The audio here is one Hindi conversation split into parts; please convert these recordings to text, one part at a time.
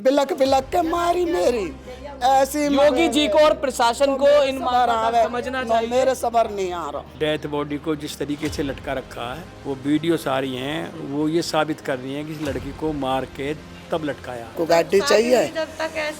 बिलक बिलक के मारी मेरी ऐसी योगी जी को और प्रशासन को इन मामलों का समझना चाहिए। मेरे सबर नहीं आ रहा। डेथ बॉडी को जिस तरीके से लटका रखा है, वो वीडियोस आ रही हैं, वो ये साबित कर रही हैं कि इस लड़की को मार के तब लटकाया। को गाड़ी चाहिए,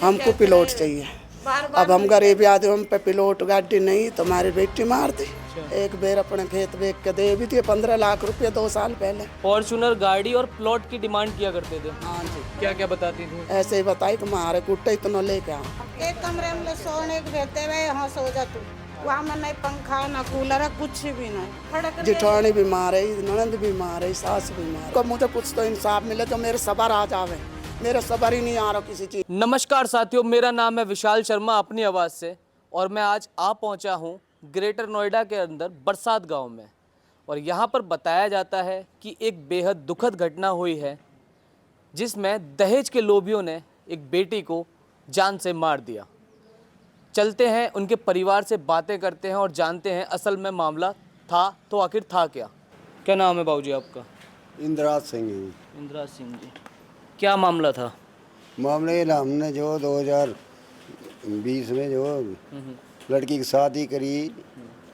हमको पिलोट चाहिए। अब हम गरीब आदमी, हम पे पिलोट गाड़ी नहीं, तुम्हारी बेटी मार दी। एक बेर अपने खेत बेच के दे भी दिए 15 लाख रुपए 2 साल पहले। फॉर्च्यूनर गाड़ी और प्लॉट की डिमांड किया करते थे। हाँ जी, क्या क्या बताती थी? ऐसे ही बताई तुम्हारे कुट्टे इतना लेके आओ। एक कमरे में सोने के रहते हुए यहाँ सो जा तू। वहाँ में नहीं पंखा ना कूलर कुछ भी नहीं। जिठानी भी मारे, ननद भी मारे, सास भी मारे। तो मुझे कुछ तो इंसाफ मिले जो मेरे सबर आ जावे। मेरे सबर ही नहीं आ रहा किसी चीज। नमस्कार साथियों, मेरा नाम है विशाल शर्मा अपनी आवाज़ से, और मैं आज आ पहुंचा हूं ग्रेटर नोएडा के अंदर बरसात गांव में। और यहां पर बताया जाता है कि एक बेहद दुखद घटना हुई है जिसमें दहेज के लोभियों ने एक बेटी को जान से मार दिया। चलते हैं उनके परिवार से बातें करते हैं और जानते हैं असल में मामला था तो आखिर था क्या। क्या नाम है बाबूजी आपका? इंदिराज सिंह जी। इंदिरा सिंह जी। क्या मामला था? मामले ये हमने जो 2020 में जो लड़की की शादी करी।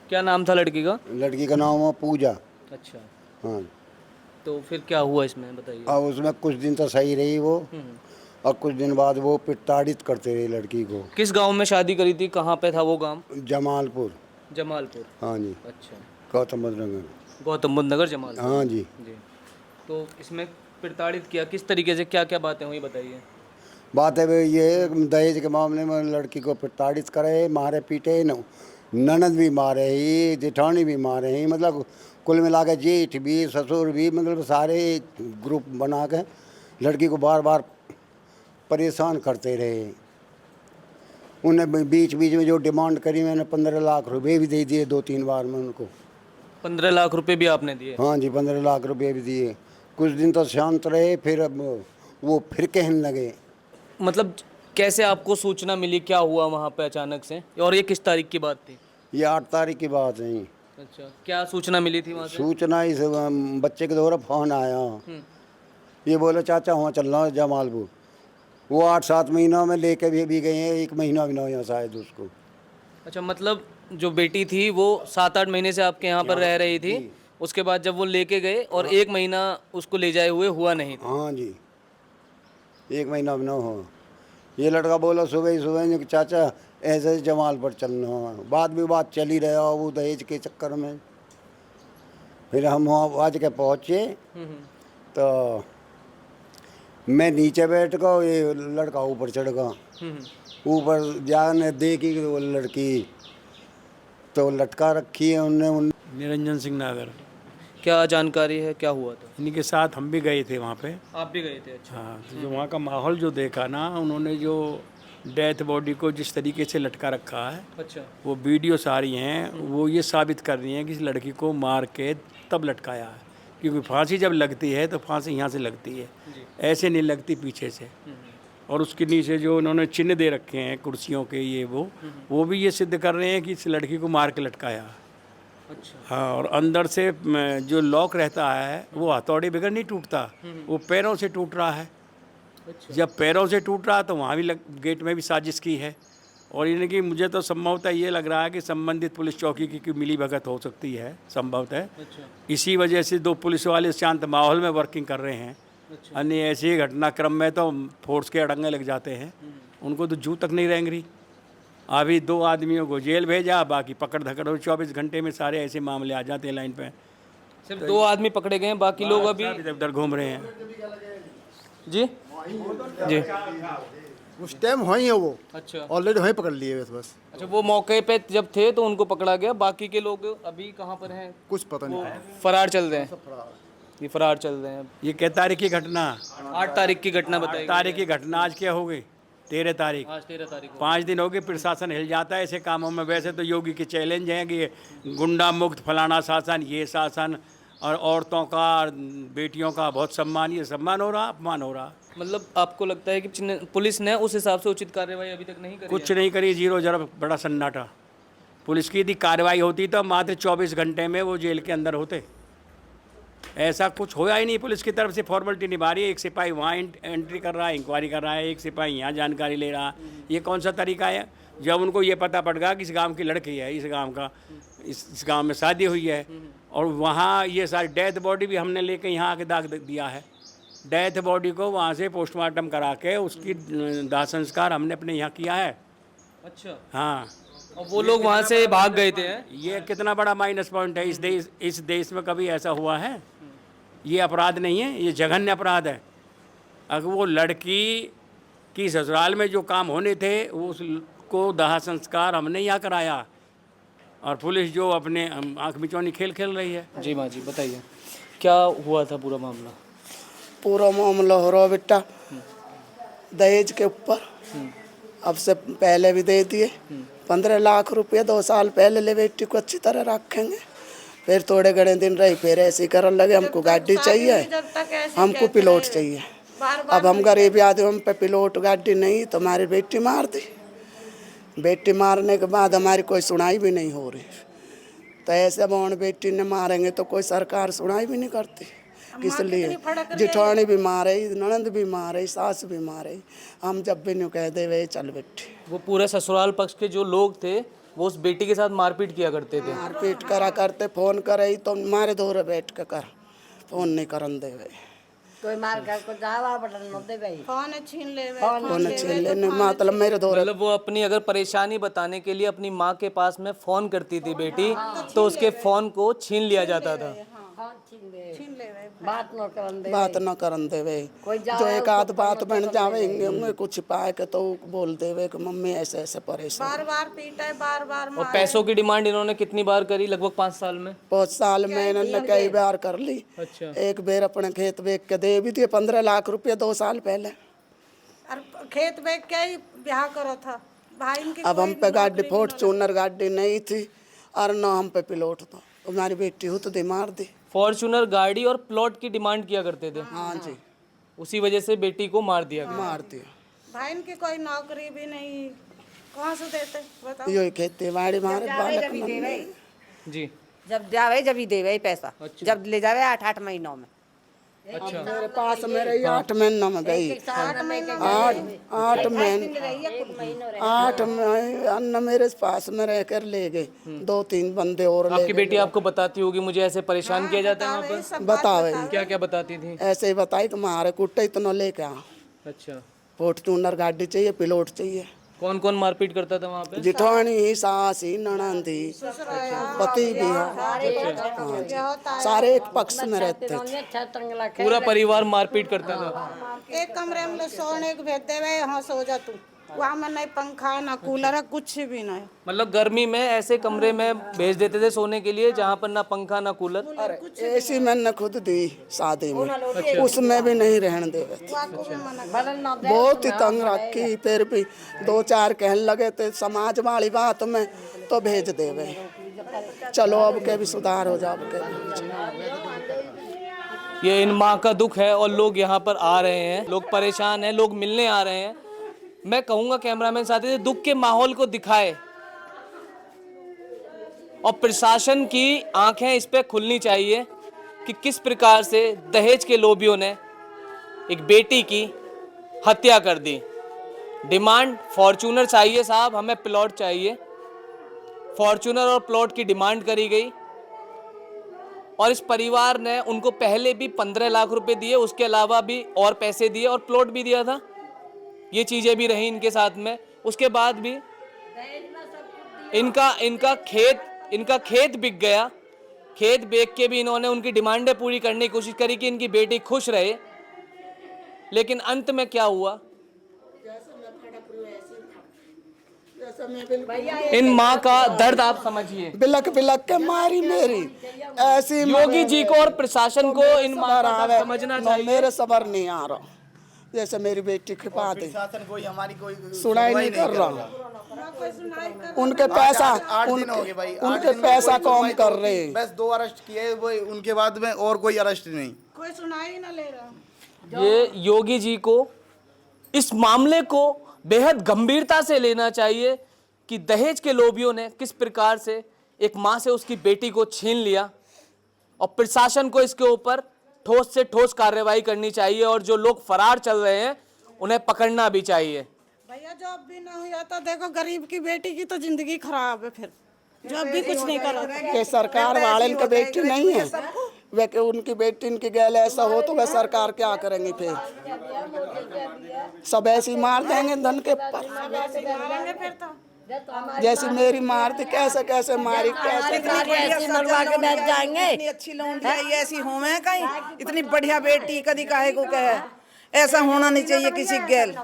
क्या नाम था लड़की का? लड़की का नाम है पूजा। अच्छा, हाँ, तो फिर क्या हुआ इसमें बताइए। अब उसमें कुछ दिन तो सही रही वो, और कुछ दिन बाद वो प्रताड़ित करते रहे लड़की को। किस गांव में शादी करी थी? कहाँ पे था वो गांव? जमालपुर। जमालपुर। हाँ जी, अच्छा, गौतम बुद्ध नगर। गौतम बुद्ध नगर जमालपुर। हाँ जी। जी, तो इसमें प्रताड़ित किया किस तरीके से, क्या क्या बातें हुई बताइए। बात है ये दहेज के मामले में लड़की को प्रताड़ित करे, मारे पीटे, ननद भी मारे ही, जेठानी भी मारे ही, मतलब कुल मिला के जेठ भी ससुर भी, मतलब सारे ग्रुप बना के लड़की को बार बार परेशान करते रहे। उन्हें बीच बीच में जो डिमांड करी, मैंने 15 लाख रुपए भी दे दिए 2-3 बार में उनको। 15 लाख रुपए भी आपने दिए? हाँ जी, 15 लाख रुपए भी दिए। कुछ दिन तो शांत रहे, फिर अब वो फिर कहने लगे। मतलब कैसे आपको सूचना मिली, क्या हुआ वहाँ पे अचानक से, और ये किस तारीख की बात थी? ये 8 तारीख की बात है। अच्छा, क्या सूचना मिली थी वहाँ से? सूचना इस बच्चे के द्वारा फोन आया। ये बोले चाचा वहाँ चल रहा है जमालपुर। वो 8-7 महीनों में लेके भी गए हैं, 1 महीना भी ना हुआ शायद उसको। अच्छा, मतलब जो बेटी थी वो 7-8 महीने से आपके यहाँ पर रह रही थी, उसके बाद जब वो लेके गए और 1 महीना उसको ले जाए हुए हुआ नहीं था। हाँ जी, 1 महीना भी ना हो। ये लड़का बोला सुबह ही सुबह कि चाचा ऐसे ही जमाल पर चलना है। बाद भी बात चली रहा वो दहेज के चक्कर में। फिर हम वहाँ आज के पहुँचे तो मैं नीचे बैठ गया, ये लड़का ऊपर चढ़ गया। ऊपर जाने देखी कि वो लड़की तो लटका रखी है उनने। निरंजन सिंह नागर, क्या जानकारी है, क्या हुआ था? इन्हीं के साथ हम भी गए थे वहाँ पे। आप भी गए थे? अच्छा। हाँ, तो जो वहाँ का माहौल जो देखा ना, उन्होंने जो डेथ बॉडी को जिस तरीके से लटका रखा है, अच्छा, वो वीडियोस आ रही हैं, वो ये साबित कर रही हैं कि इस लड़की को मार के तब लटकाया है। क्योंकि फांसी जब लगती है तो फांसी यहाँ से लगती है, ऐसे नहीं लगती पीछे से। और उसके नीचे जो उन्होंने चिन्ह दे रखे हैं कुर्सियों के, ये वो भी ये सिद्ध कर रहे हैं कि इस लड़की को मार के लटकाया है। अच्छा। हाँ, और अंदर से जो लॉक रहता है वो हथौड़े बगैर नहीं टूटता, वो पैरों से टूट रहा है। अच्छा। जब पैरों से टूट रहा तो वहाँ भी गेट में भी साजिश की है। और यानी कि मुझे तो संभवतः ये लग रहा है कि संबंधित पुलिस चौकी की मिली भगत हो सकती है, संभवतः। अच्छा। इसी वजह से 2 पुलिस वाले शांत माहौल में वर्किंग कर रहे हैं। अच्छा। अन्य ऐसे घटनाक्रम में तो फोर्स के अड़ंगे लग जाते हैं, उनको तो जू तक नहीं रेंग रही। अभी 2 आदमियों को जेल भेजा, बाकी पकड़ धकड़ हो 24 घंटे में सारे ऐसे मामले आ जाते हैं लाइन पे। सिर्फ 2 आदमी पकड़े गए हैं, बाकी लोग अभी इधर उधर घूम रहे हैं। जी जी। उस टाइम वहीं है वो। अच्छा। ऑलरेडी वहीं पकड़ लिए बस। अच्छा, वो मौके पे जब थे तो उनको पकड़ा गया, बाकी के लोग अभी कहाँ पर हैं? कुछ पता वो नहीं। फरार चल रहे हैं। ये फरार चल रहे हैं। ये क्या तारीख की घटना? 8 तारीख की घटना बताई। तारीख की घटना आज क्या हो गई? 13 तारीख। आज 13 तारीख को। 5 दिन हो गए, प्रशासन हिल जाता है ऐसे कामों में। वैसे तो योगी के चैलेंज हैं कि गुंडा मुक्त फलाना शासन, ये शासन, और औरतों का, बेटियों का बहुत सम्मान। ये सम्मान हो रहा, अपमान हो रहा। मतलब आपको लगता है कि पुलिस ने उस हिसाब से उचित कार्रवाई अभी तक नहीं करी? कुछ नहीं करी, 0 जरा बड़ा सन्नाटा। पुलिस की यदि कार्रवाई होती तो मात्र 24 घंटे में वो जेल के अंदर होते। ऐसा कुछ होया ही नहीं। पुलिस की तरफ से फॉर्मेलिटी निभा रही है, एक सिपाही वहाँ एंट्री कर रहा है, इंक्वायरी कर रहा है, एक सिपाही यहाँ जानकारी ले रहा है। ये कौन सा तरीका है? जब उनको ये पता पड़ गया कि इस गांव की लड़की है, इस गांव का इस गांव में शादी हुई है, और वहाँ ये सारी डेथ बॉडी भी हमने लेके यहाँ आके दाग दिया है। डेथ बॉडी को वहाँ से पोस्टमार्टम करा के उसकी दाह संस्कार हमने अपने यहाँ किया है। अच्छा, हाँ, और वो लोग वहाँ से भाग गए थे हैं? ये कितना बड़ा माइनस पॉइंट है। इस देश में कभी ऐसा हुआ है? ये अपराध नहीं है, ये जघन्य अपराध है। अगर वो लड़की की ससुराल में जो काम होने थे उसको दाह संस्कार हमने यहाँ कराया, और पुलिस जो अपने आँख मिचौनी खेल खेल रही है। जी माँ जी, बताइए क्या हुआ था पूरा मामला? पूरा मामला हो रहा बेटा दहेज के ऊपर। अब से पहले भी दे दिए 15 लाख रुपये 2 साल पहले ले। बेटी को अच्छी तरह रखेंगे, फिर थोड़े घड़े दिन रही, फिर ऐसे ही करने लगे। हमको गाड़ी चाहिए, हमको पिलोट चाहिए। अब हम गरीब आदमी, हम पे पिलोट गाड़ी नहीं तो हमारी बेटी मार दी। बेटी मारने के बाद हमारी कोई सुनाई भी नहीं हो रही। तो ऐसे बौन बेटी ने मारेंगे तो कोई सरकार सुनाई भी नहीं करती। इसलिए जिठानी भी मारे, ननंद भी मारे, सास भी मारे। हम जब भी नहीं कह दे वे चल बेटी। वो पूरे ससुराल पक्ष के जो लोग थे वो उस बेटी के साथ मारपीट किया करते थे? मारपीट करा करते, फोन करे तो मारे दूर बैठ के कर, फोन नहीं करन दे वे। कोई मार कर को जावा बटन न दे भाई, फोन छीन ले फोन छीन लेने मतलब मेरे दूर। मतलब वो अपनी अगर परेशानी बताने के लिए अपनी माँ के पास में फ़ोन करती थी बेटी, तो उसके फ़ोन को छीन लिया जाता था। हाँ छीन ले बात न करन दे, बात न करन देवे। जो एक आध बात बन जावेंगे उनमें कुछ पाए के तो बोल देवे कि मम्मी ऐसे ऐसे परेशान। बार बार पीटा है, बार बार और पैसों की डिमांड इन्होंने कितनी बार करी? लगभग 5 साल में? 5 साल में इन्होंने कई बार कर ली। अच्छा, एक बेर अपने खेत बेच के दे भी दिए 15 लाख रुपये 2 साल पहले। और खेत बेच के ही ब्याह करो था भाई इनकी। अब हम पे गाड़ी फॉर्च्यूनर गाड़ी नहीं थी और न हम पे पिलोट था। हमारी बेटी हो तो दे मार दी। फॉर्च्यूनर गाड़ी और प्लॉट की डिमांड किया करते थे? हाँ जी, उसी वजह से बेटी को मार दिया गया। मार दिया। भाई इनकी कोई नौकरी भी नहीं, कहाँ से देते बताओ? यो खेती बाड़ी मारे बालक मन। जी, जब जावे जब ही देवे पैसा। अच्छा। जब ले जावे 8-8 महीनों में। अच्छा, मेरे पास मेरे 8 महीनों में गई। 8 महीने मेरे पास में रह कर ले गए। 2-3 बंदे और ले आपकी बेटी आपको बताती होगी मुझे ऐसे परेशान किया जाता है वहाँ पर? बतावे। क्या क्या बताती थी? ऐसे ही बताई कि मारे कुट्टे इतना लेके आ, अच्छा, फॉर्च्यूनर गाड़ी चाहिए, पिलोट चाहिए। कौन कौन मारपीट करता था वहाँ पे? जिठानी, सास ही, ननंदी, पति भी है। हाँ जी, सारे एक पक्ष में रहते थे। पूरा परिवार मारपीट करता था? एक कमरे में सोने को भेज दे, यहाँ सो जा तू। वहाँ में नहीं पंखा ना कूलर है, कुछ भी नहीं। मतलब गर्मी में ऐसे कमरे में भेज देते थे सोने के लिए जहाँ पर ना पंखा ना कूलर? ऐसी मैंने खुद दी शादी में, उसमें भी नहीं रहने दे। बहुत ही तंग रखी, फिर भी 2-4 कहने लगे थे समाज वाली बात में तो भेज देवे। चलो अब के भी सुधार हो जाओ के। ये इन माँ का दुख है और लोग यहाँ पर आ रहे हैं, लोग परेशान हैं, लोग मिलने आ रहे हैं। मैं कहूँगा कैमरामैन साथी से दुख के माहौल को दिखाए और प्रशासन की आंखें इस पे खुलनी चाहिए कि किस प्रकार से दहेज के लोभियों ने एक बेटी की हत्या कर दी। डिमांड फॉर्च्यूनर चाहिए साहब, हमें प्लॉट चाहिए। फॉर्च्यूनर और प्लॉट की डिमांड करी गई और इस परिवार ने उनको पहले भी 15 लाख रुपए दिए, उसके अलावा भी और पैसे दिए और प्लॉट भी दिया था। ये चीज़ें भी रही इनके साथ में। उसके बाद भी इनका खेत बिक गया। खेत बेच के भी इन्होंने उनकी डिमांडें पूरी करने की कोशिश करी कि इनकी बेटी खुश रहे, लेकिन अंत में क्या हुआ? इन माँ का दर्द आप समझिए। बिलक बिलक के मारी मेरी ऐसी। योगी जी को और प्रशासन को इन माँ का दर्द समझना चाहिए। मेरे सबर नहीं आ रहा। जैसे मेरी बेटी के पास कोई हमारी कोई सुनाई नहीं कर रहा। उनके पैसा उनके पैसा कम कर रहे। बस 2 अरेस्ट किए, वो उनके बाद में और कोई अरेस्ट नहीं, कोई सुनाई ना ले रहा। ये योगी जी को इस मामले को बेहद गंभीरता से लेना चाहिए कि दहेज के लोभियों ने किस प्रकार से एक माँ से उसकी बेटी को छीन लिया। और प्रशासन को इसके ऊपर ठोस से ठोस कार्रवाई करनी चाहिए और जो लोग फरार चल रहे हैं उन्हें पकड़ना भी चाहिए। भैया जॉब भी ना हुआ तो देखो गरीब की बेटी की तो जिंदगी खराब है, फिर जॉब भी कुछ नहीं करा। के सरकार वाले का बेटी नहीं है वे कि उनकी बेटी इनकी गैल ऐसा हो तो वह सरकार क्या करेंगी? फिर सब ऐसी मार देंगे धन के ऊपर। जैसी मेरी मार थी कैसे कैसे मारी, कैसे मरवा के बैठ जाएंगे। इतनी अच्छी लौंडी आई ऐसी हो मैं कहीं इतनी बढ़िया बेटी कदी काहे को कहे, ऐसा होना नहीं चाहिए किसी गैल।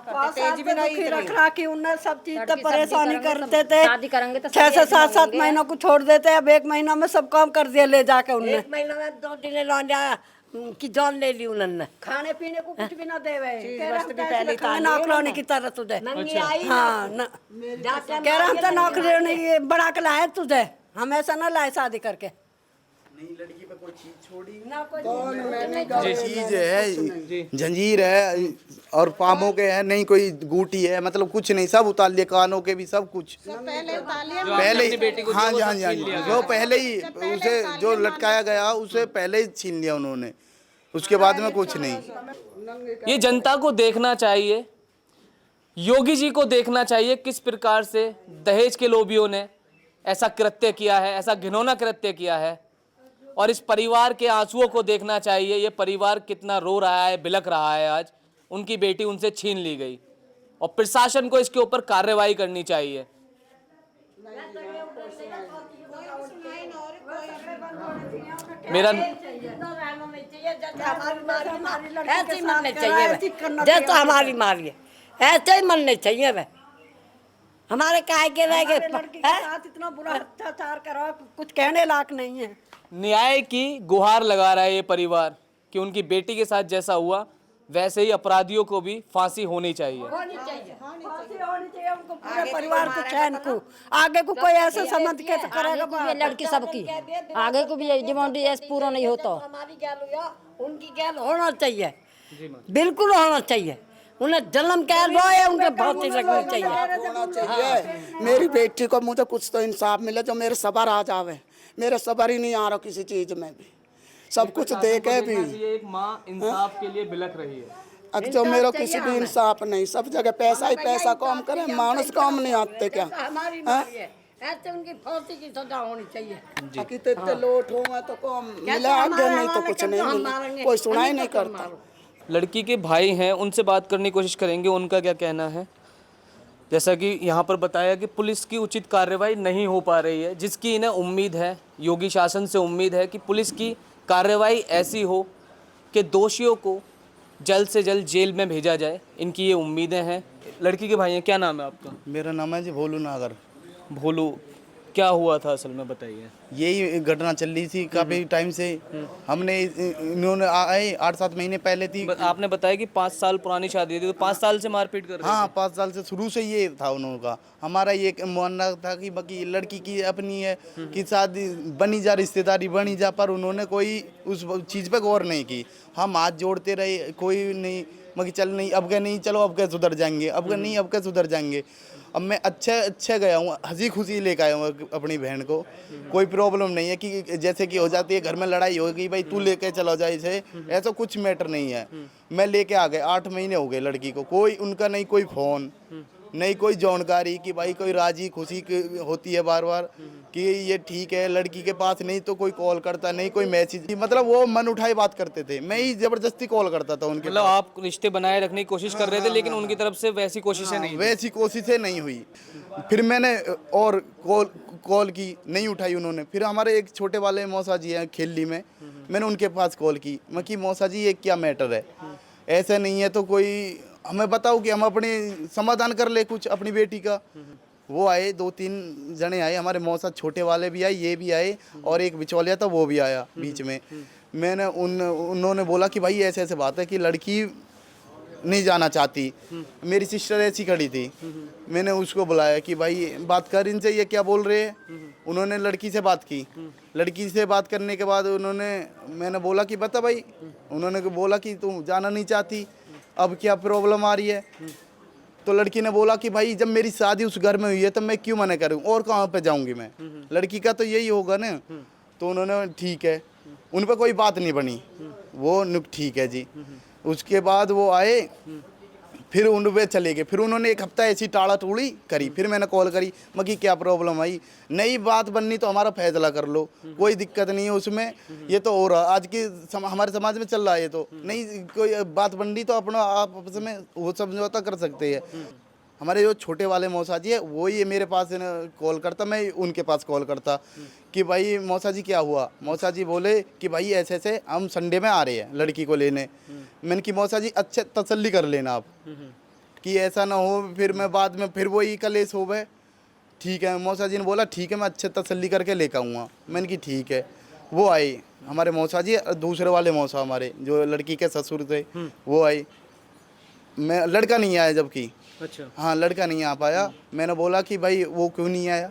रखा कि उन्हें सब चीज तो परेशानी करते थे, शादी करेंगे तो 6 से 7 महीनों को छोड़ देते, अब 1 महीना में सब काम कर दिया ले जाके उन्हें। 1 महीना में 2 दिन लौंडा की जान ले ली उन्होंने, खाने पीने को कुछ भी ना देवे, नौकरानी की तरह तुझे। हाँ कह रहा हम तो नौकरी नहीं बड़ा के लाए तुझे, हम ऐसा ना लाए शादी करके। नहीं लड़की पे कोई चीज छोड़ी ना, चीज है जंजीर है और पामों के है, नहीं कोई गूटी है, मतलब कुछ नहीं, सब उतार लिए, कानों के भी सब कुछ पहले ही। हाँ जी हाँ जी हाँ जी, जो पहले ही उसे जो लटकाया गया उसे पहले ही छीन लिया उन्होंने, उसके बाद में कुछ नहीं। ये जनता को देखना चाहिए, योगी जी को देखना चाहिए किस प्रकार से दहेज के लोभियों ने ऐसा कृत्य किया है, ऐसा घिनौना कृत्य किया है, और इस परिवार के आंसुओं को देखना चाहिए। ये परिवार कितना रो रहा है, बिलख रहा है, आज उनकी बेटी उनसे छीन ली गई और प्रशासन को इसके ऊपर कार्रवाई करनी चाहिए। मेरा ऐसे ही मरने चाहिए, जैसे हमारी मारी है ऐसे ही मरने चाहिए। वह हमारे काय के रह गए, इतना बुरा अत्याचार करो कुछ कहने लायक नहीं है। न्याय की गुहार लगा रहा है ये परिवार कि उनकी बेटी के साथ जैसा हुआ वैसे ही अपराधियों को भी फांसी होनी चाहिए। फांसी होनी चाहिए उनको, पूरे परिवार को, चैन को। आगे को कोई ऐसे समझ के तो करेगा, लड़की सबकी आगे को भी डिमांड ऐसे पूरा नहीं होता। हमारी गैल हुआ, उनकी गैल होना चाहिए, बिल्कुल होना चाहिए। उन्हें जन्म कैद है उनके फांसी लगनी चाहिए। मेरी बेटी को मुझे कुछ तो इंसाफ मिले, जो मेरे सबर आ जावे। मेरे सबर ही नहीं आ रहा किसी चीज में भी, सब कुछ देखे भी। एक माँ इंसाफ के लिए बिलख रही है। अब जो मेरा किसी भी इंसाफ नहीं, सब जगह पैसा ही पैसा, काम करे मानुष काम नहीं आते क्या? ऐसे उनकी फांसी की सजा होनी चाहिए। कितने लोट होगा तो काम मिला, आगे नहीं तो कुछ नहीं मिला, कोई सुनाई नहीं करता। लड़की के भाई हैं, उनसे बात करने की कोशिश करेंगे, उनका क्या कहना है। जैसा कि यहाँ पर बताया कि पुलिस की उचित कार्रवाई नहीं हो पा रही है, जिसकी इन्हें उम्मीद है, योगी शासन से उम्मीद है कि पुलिस की कार्रवाई ऐसी हो कि दोषियों को जल्द से जल्द जेल में भेजा जाए, इनकी ये उम्मीदें हैं। लड़की के भाई हैं, क्या नाम है आपका? मेरा नाम है जी भोलू नागर। भोलू, क्या हुआ था असल में बताइए। यही घटना चल रही थी काफ़ी टाइम से। हमने इन्होंने आए 8-7 महीने पहले थी। आपने बताया कि 5 साल पुरानी शादी थी, तो 5 साल से मारपीट कर रहे थे। हाँ 5 साल से शुरू से ये था उन्होंने का। हमारा ये मानना था कि बाकी लड़की की अपनी है कि शादी बनी जा, रिश्तेदारी बनी जा, पर उन्होंने कोई उस चीज़ पे गौर नहीं की। हम हाथ जोड़ते रहे, कोई नहीं मगर चल नहीं, अब क्या नहीं, चलो अब क्या सुधर जाएंगे, अब क्या नहीं, अब क्या सुधर जाएंगे। अब मैं अच्छा गया हूँ, हंसी खुशी लेकर आया हूँ अपनी बहन को। कोई प्रॉब्लम नहीं है कि जैसे कि हो जाती है घर में लड़ाई होगी, भाई तू लेके चला जाए इसे, ऐसा कुछ मैटर नहीं है। मैं लेके आ गए, 8 महीने हो गए लड़की को, कोई उनका नहीं कोई फ़ोन, नहीं कोई जानकारी कि भाई कोई राजी खुशी होती है बार बार कि ये ठीक है। लड़की के पास नहीं तो कोई कॉल करता, नहीं कोई मैसेज, मतलब वो मन उठाए बात करते थे, मैं ही ज़बरदस्ती कॉल करता था उनके। मतलब आप रिश्ते बनाए रखने की कोशिश कर रहे थे, लेकिन उनकी तरफ से वैसी कोशिशें नहीं, वैसी कोशिशें नहीं हुई। फिर मैंने और कॉल की, नहीं उठाई उन्होंने। फिर हमारे एक छोटे वाले मौसा जी हैं खेली में, मैंने उनके पास कॉल की, मैं कि मौसा जी ये क्या मैटर है, ऐसा नहीं है तो कोई हमें बताओ कि हम अपने समाधान कर ले कुछ अपनी बेटी का। वो आए, 2-3 जने आए, हमारे मौसा छोटे वाले भी आए, ये भी आए, और एक बिचौलिया था वो भी आया बीच में। मैंने उन्होंने बोला कि भाई ऐसे ऐसे बात है कि लड़की नहीं जाना चाहती। मेरी सिस्टर ऐसी खड़ी थी, मैंने उसको बुलाया कि भाई बात कर इनसे, ये क्या बोल रहे हैं। उन्होंने लड़की से बात की, लड़की से बात करने के बाद मैंने बोला कि बता भाई, उन्होंने बोला कि तू जाना नहीं चाहती, अब क्या प्रॉब्लम आ रही है। तो लड़की ने बोला कि भाई जब मेरी शादी उस घर में हुई है तो मैं क्यों मना करूं, और कहाँ पे जाऊंगी मैं, लड़की का तो यही होगा ना। तो उन्होंने ठीक है, उन पर कोई बात नहीं बनी, वो ठीक है जी। उसके बाद वो आए, फिर उन पे चले गए। फिर उन्होंने एक हफ्ता ऐसी टाड़ा टूड़ी करी। फिर मैंने कॉल करी, मैं कि क्या प्रॉब्लम आई? नई बात बननी तो हमारा फैसला कर लो, कोई दिक्कत नहीं है उसमें। ये तो हो रहा आज की हमारे समाज में चल रहा है। ये तो नहीं, कोई बात बननी तो अपना आप आपस में वो समझौता कर सकते हैं। हमारे जो छोटे वाले मौसा जी है, वो ये मेरे पास कॉल करता, मैं उनके पास कॉल करता कि भाई मौसा जी क्या हुआ? मौसा जी बोले कि भाई ऐसे ऐसे हम संडे में आ रहे हैं लड़की को लेने। मैंने कि मौसा जी अच्छे तसल्ली कर लेना आप, कि ऐसा ना हो फिर मैं बाद में फिर वही कलेश हो गए। ठीक है, मौसा जी ने बोला ठीक है मैं अच्छे तसल्ली करके लेकर आऊँगा। मैंने कि ठीक है। वो आए हमारे मौसा जी, दूसरे वाले मौसा हमारे जो लड़की के ससुर थे, वो आए। मैं लड़का नहीं आया जबकि, अच्छा। हाँ लड़का नहीं आ पाया। मैंने बोला कि भाई वो क्यों नहीं आया?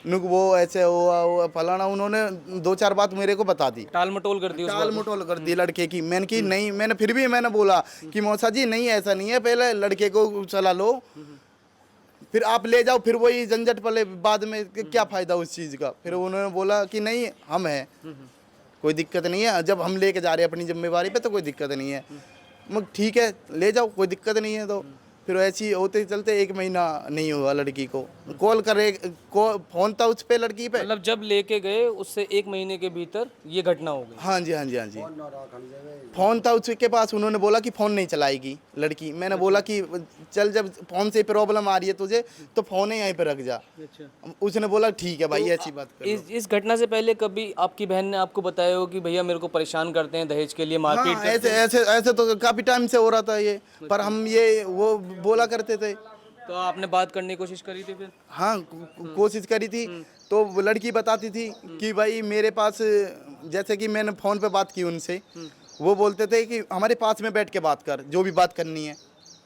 नुक वो ऐसे हुआ फलाना, उन्होंने 2-4 बात मेरे को बता दी, टाल मटोल कर दी, टाल मटोल कर दी लड़के की। मैंने कि नहीं, मैंने फिर भी मैंने बोला कि मौसा जी नहीं ऐसा नहीं है, पहले लड़के को चला लो फिर आप ले जाओ, फिर वही झंझट पले बाद में क्या फ़ायदा उस चीज़ का। फिर उन्होंने बोला कि नहीं हम हैं, कोई दिक्कत नहीं है, जब हम लेके जा रहे हैं अपनी जिम्मेवारी पे तो कोई दिक्कत नहीं है। मगर ठीक है ले जाओ, कोई दिक्कत नहीं है। तो फिर ऐसे ही होते चलते 1 महीना नहीं हुआ लड़की को। कॉल करे फ़ोन था उस पे लड़की पे। मतलब जब लेके गए उससे 1 महीने के भीतर ये घटना हो गई। हाँ जी, हाँ जी, हाँ जी। फ़ोन था उसके पास, उन्होंने बोला कि फ़ोन नहीं चलाएगी लड़की। मैंने बोला कि चल जब फ़ोन से प्रॉब्लम आ रही है तुझे तो फ़ोन ही यहीं पे रख जा। उसने बोला ठीक है भाई, ऐसी बात कर लो। इस घटना से पहले कभी आपकी बहन ने आपको बताया हो कि भैया मेरे को परेशान करते हैं दहेज के लिए, मारपीट हाँ, करते हैं? ऐसे तो काफ़ी टाइम से हो रहा था ये, पर हम ये वो बोला करते थे। तो आपने बात करने की कोशिश करी थी फिर? हाँ, कोशिश करी थी। तो वो लड़की बताती थी कि भाई मेरे पास, जैसे कि मैंने फ़ोन पे बात की उनसे, वो बोलते थे कि हमारे पास में बैठ के बात कर, जो भी बात करनी है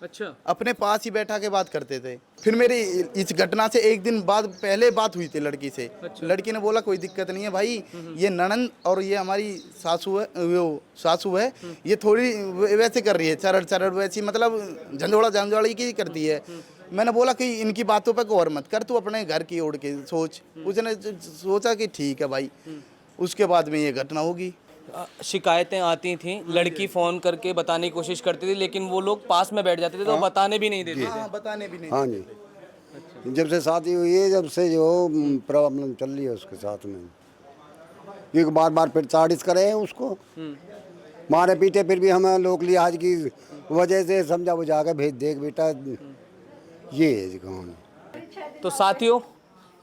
अच्छा। अपने पास ही बैठा के बात करते थे। फिर मेरी इस घटना से 1 दिन बाद पहले बात हुई थी लड़की से। लड़की ने बोला कोई दिक्कत नहीं है भाई, ये ननंद और ये हमारी सासू है, वो सासू है, ये थोड़ी वैसे कर रही है, चरड़ चरड़ वैसी, मतलब झंझोड़ा की करती है। मैंने बोला कि इनकी बातों पे गौर मत कर, तू अपने घर की ओढ़ के सोच। उसने सोचा कि ठीक है भाई। उसके बाद में ये घटना होगी। शिकायतें आती थी, लड़की फ़ोन करके बताने की कोशिश करती थी, लेकिन वो लोग पास में बैठ जाते थे तो बताने भी नहीं देते थे। हाँ, बताने भी नहीं। हाँ जी, जब से शादी हुई है, जब से जो प्रॉब्लम चल रही है उसके साथ में, क्योंकि बार बार फिर चार्ज करे उसको, मारे पीटे, फिर भी हमें लोक लिहाज की वजह से समझा बुझा के भेज देख बेटा, ये है जी कहानी। तो साथियों,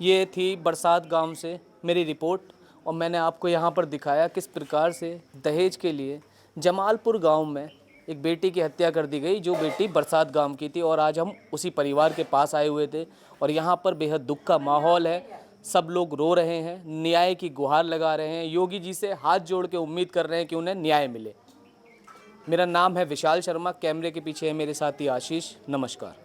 ये थी बरसात गांव से मेरी रिपोर्ट, और मैंने आपको यहाँ पर दिखाया किस प्रकार से दहेज के लिए जमालपुर गांव में एक बेटी की हत्या कर दी गई, जो बेटी बरसात गांव की थी। और आज हम उसी परिवार के पास आए हुए थे और यहाँ पर बेहद दुख का माहौल है। सब लोग रो रहे हैं, न्याय की गुहार लगा रहे हैं, योगी जी से हाथ जोड़ के उम्मीद कर रहे हैं कि उन्हें न्याय मिले। मेरा नाम है विशाल शर्मा, कैमरे के पीछे है मेरे साथी आशीष। नमस्कार।